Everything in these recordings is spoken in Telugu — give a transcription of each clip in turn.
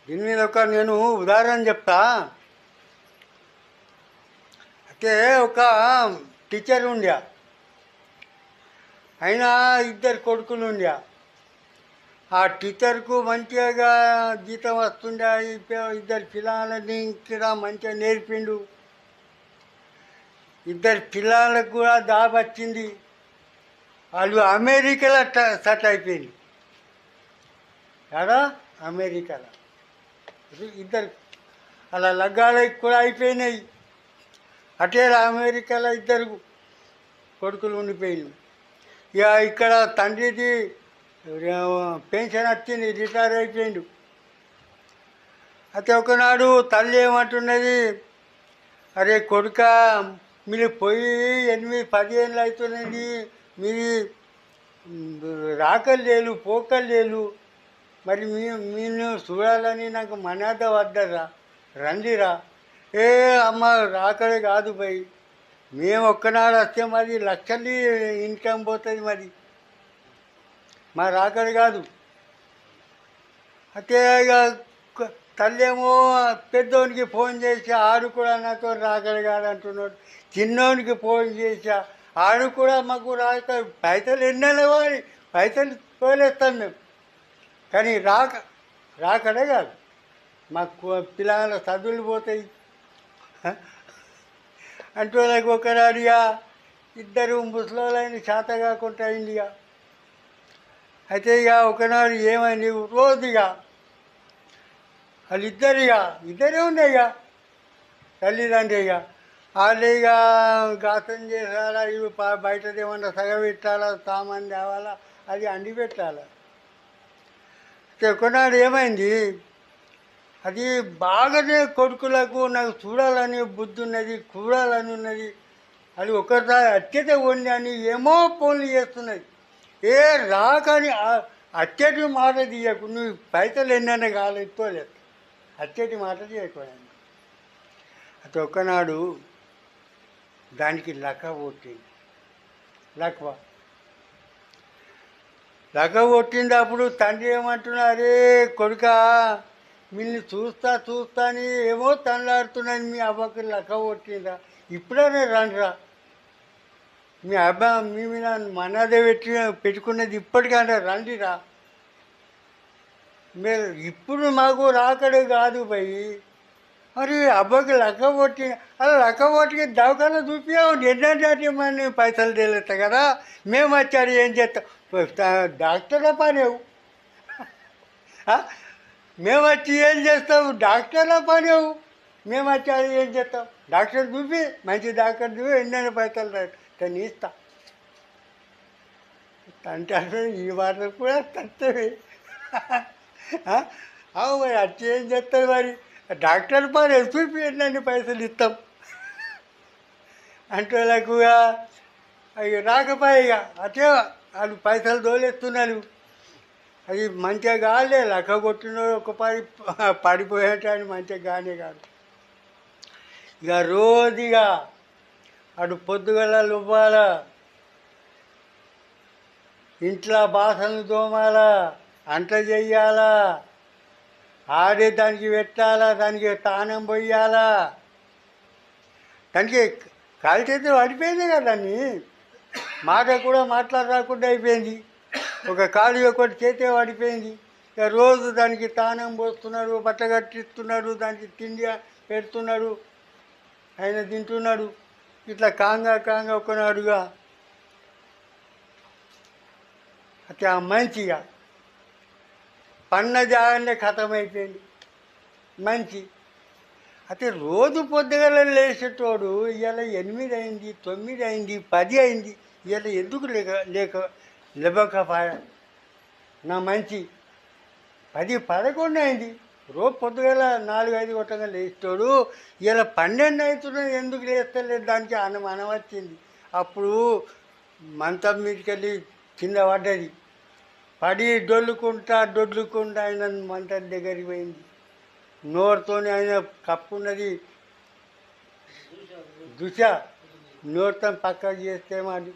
దీని మీద నేను ఉదాహరణ చెప్తా. అయితే ఒక టీచర్ ఉండే, అయినా ఇద్దరు కొడుకులు ఉండే. ఆ టీచర్కు మంచిగా జీతం వస్తుండే, ఇద్దరు పిల్లలని ఇక్కడ మంచిగా నేర్పిండు. ఇద్దరు పిల్లలకు కూడా జాబ్ వచ్చింది. వాళ్ళు అమెరికాలో సెట్ అయిపోయింది. ఎడా అమెరికాలో ఇద్దరు అలా లగ్గాలకి కూడా అయిపోయినాయి. అటే అమెరికాలో ఇద్దరు కొడుకులు ఉండిపోయింది. ఇక ఇక్కడ తండ్రిది పెన్షన్ వచ్చింది, రిటైర్ అయిపోయిండు. అయితే ఒకనాడు తల్లి ఏమంటున్నది, అరే కొడుక, మీరు పోయి 8-10 ఏళ్ళు అవుతున్నది, మీరు రాకలు పోకలు, మరి మీరు చూడాలని నాకు మర్యాద వద్దరా, రండిరా. ఏ అమ్మ రాకడే కాదు పోయి, మేము ఒక్కనాడు వస్తే మరి లక్షలు ఇన్కమ్ పోతుంది, మరి మా రాకడే కాదు. అయితే ఇక తల్లేమో పెద్దోనికి ఫోన్ చేసి, ఆడు కూడా నాతో రాకడే కాదు అంటున్నాడు. చిన్నోనికి ఫోన్ చేసా, ఆడు కూడా మాకు రాక పైసలు ఎన్నెల వాడి పైసలు తోలేస్తాం మేము, కానీ రాకడే కాదు. మాకు పిల్లల చదువులు పోతాయి అంటూ ఒకనాడిగా ఇద్దరు ముసలోళ్ళని చేత కాకుండా అయింది. ఇక అయితే ఇక ఒకనాడు ఏమైంది, రోజుగా వాళ్ళిద్దరు ఇద్దరే ఉన్నాయి. ఇక తల్లిదండ్రి వాళ్ళు గాతం చేసాలా, ఇవి బయటది ఏమన్నా సగం పెట్టాలా, సామాన్ తేవాలా, అది అండి పెట్టాలా. ఒకనాడు ఏమైంది, అది బాగానే కొడుకులకు నాకు చూడాలని బుద్ధి ఉన్నది, చూడాలని ఉన్నది, అది ఒకసారి అత్యత వండి అని ఏమో ఫోన్లు చేస్తున్నది. ఏ రాకని అత్యటి మాట తీయకు, నువ్వు పైసలు ఎన్నైనా కాలేసుకోలేదు, అత్యటి మాట తీయకూడదు. అది ఒక్కనాడు దానికి లక్క కొట్టింది. లక్క కొట్టింది. అప్పుడు తండ్రి ఏమంటున్నా, అరే కొడుక, మిల్ని చూస్తా అని ఏమో తనలాడుతున్నాను, మీ అవ్వకి లక్క కొట్టిందా, ఇప్పుడనే రండిరా, మీ అబ్బా మీ మీద మనాదే పెట్టుకున్నది ఇప్పటికైనా రండిరా, మీరు ఇప్పుడు మాకు రాకడే కాదు పోయి, మరి అబ్బాయికి లక్క కొట్టి, అలా లక్క కొట్టికి దవాఖాన చూపించావు, ఎన్నటి మన పైసలు తేలుతాయి కదా, మేము వచ్చారు ఏం చేస్తాం, డాక్టర్ల పనేవు, మేము వచ్చి ఏం చేస్తావు, డాక్టర్ల పనేవు, మేము వచ్చారు ఏం చేస్తాం, డాక్టర్ చూపి, మంచి డాక్టర్ చూపి, ఎన్నైనా పైసలు తను ఇస్తా అంటే ఈ మాటలు కూడా తక్కువే. అవు మరి వచ్చి ఏం చేస్తారు, మరి డాక్టర్ పని చూపి ఎన్నైనా పైసలు ఇస్తాం అంటే వాళ్ళకు అవి రాకపోయా. ఇక అటే వాళ్ళు పైసలు తోలేస్తున్నారు. అది మంచిగా కాలే, లక్క కొట్టిన ఒక పడిపోయేటాన్ని మంచిగా కానే కాదు. ఇక రోజుగా అటు పొద్దుగల లువ్వాల, ఇంట్లో బాసనలు తోమాలా, అంట చెయ్యాలా, ఆడే దానికి పెట్టాలా, దానికి తానం పోయాలా, దానికి కాలు చేతులు పడిపోయింది కదా, దాన్ని మాట కూడా మాట్లాడరాకుండా అయిపోయింది, ఒక కాలు ఒకటి చేతే పడిపోయింది. ఇక రోజు దానికి తానం పోస్తున్నాడు, బట్ట కట్టిస్తున్నాడు, దానికి తిండి పెడుతున్నాడు, ఆయన తింటున్నాడు. ఇట్లా కాంగా ఒకనాడుగా అట్లా మంచిగా పన్న జాగానే ఖతమైపోయింది మంచి. అయితే రోజు పొద్దుగల లేచేటోడు ఇవాళ 8 అయింది, 9 అయింది, 10 అయింది, ఇవాళ ఎందుకు లేవకపాయ నా మంచి 10-11 అయింది. రోజు పొద్దుగల 4-5 కొట్టగా లేచేటోడు ఇవాళ 12 అవుతున్నది, ఎందుకు లేస్తలేదు, దానికి అనం వచ్చింది. అప్పుడు మంచం మీదకి వెళ్ళి కింద పడ్డది, పడి డొల్లుకుంటా ఆయన మంచం దగ్గరికి పోయింది. నోరుతోని ఆయన కప్పున్నది దుశ, నోరుతో పక్కకు చేస్తే అది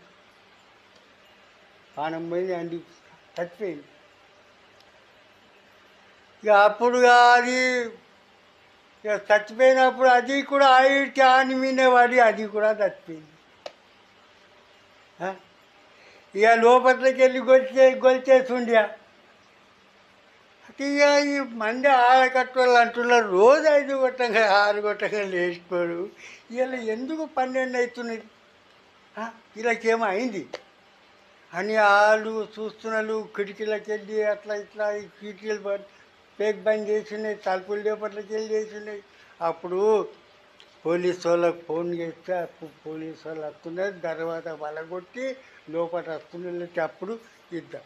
పానం పోయింది, అండి చచ్చిపోయింది. ఇక అప్పుడు అది ఇక చచ్చిపోయినప్పుడు అది కూడా ఆయుడికి ఆని మీద పడి అది కూడా చచ్చిపోయింది. ఇక లోపలికి వెళ్ళి గొలిచేస్తుండే. ఇక ఈ మంది ఆడకట్టోళ్ళు అంటున్నారు రోజు 5 గొట్టంగా 6 గొట్టంగా లేచిపోడు, ఇలా ఎందుకు 12 అవుతున్నది, వీళ్ళకేమో అయింది అని వాళ్ళు చూస్తున్నారు. కిటికీలకి వెళ్ళి అట్లా ఇట్లా ఈ కిటికీలు పేక్ బంద్ చేసినాయి, తలుపులు లోపట్లకి వెళ్ళి చేసినాయి. అప్పుడు పోలీసు వాళ్ళకి ఫోన్ చేస్తే అప్పుడు పోలీసు వాళ్ళు వస్తున్నారు. తర్వాత వలగొట్టి లోపల వస్తున్నట్టు అప్పుడు ఇద్దాం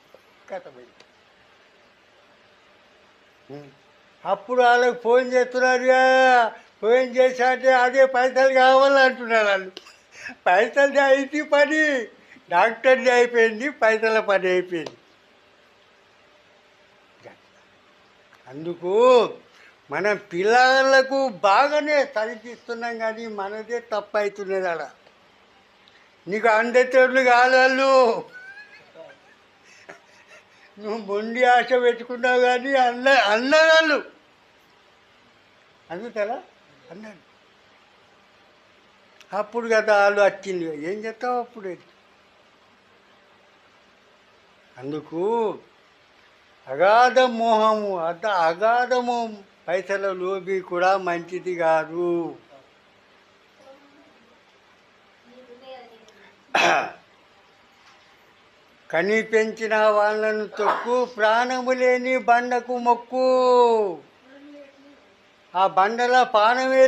కథమైంది. అప్పుడు వాళ్ళకి ఫోన్ చేస్తున్నారు. ఫోన్ చేశాటే అదే పైసలు కావాలంటున్నారు వాళ్ళు. పైసలది అయితే పని డాక్టర్ది అయిపోయింది, పైసల పని అయిపోయింది. అందుకు మనం పిల్లలకు బాగానే చదివిస్తున్నాం కానీ మనదే తప్పు అవుతున్నది. అలా నీకు అందెటోళ్ళు కాదు వాళ్ళు, నువ్వు మొండి ఆశ పెట్టుకున్నావు కానీ అన్నవాళ్ళు అందుకలా అన్నాడు. అప్పుడు కదా వాళ్ళు వచ్చింది, ఏం చేస్తావు అప్పుడు. అందుకు అగాధ మోహము అగాధము పైసల లోబి కూడా మంచిది కాదు. కని పెంచిన వాళ్ళను తొక్కు, ప్రాణము లేని బండకు మొక్కు. ఆ బండల పానమే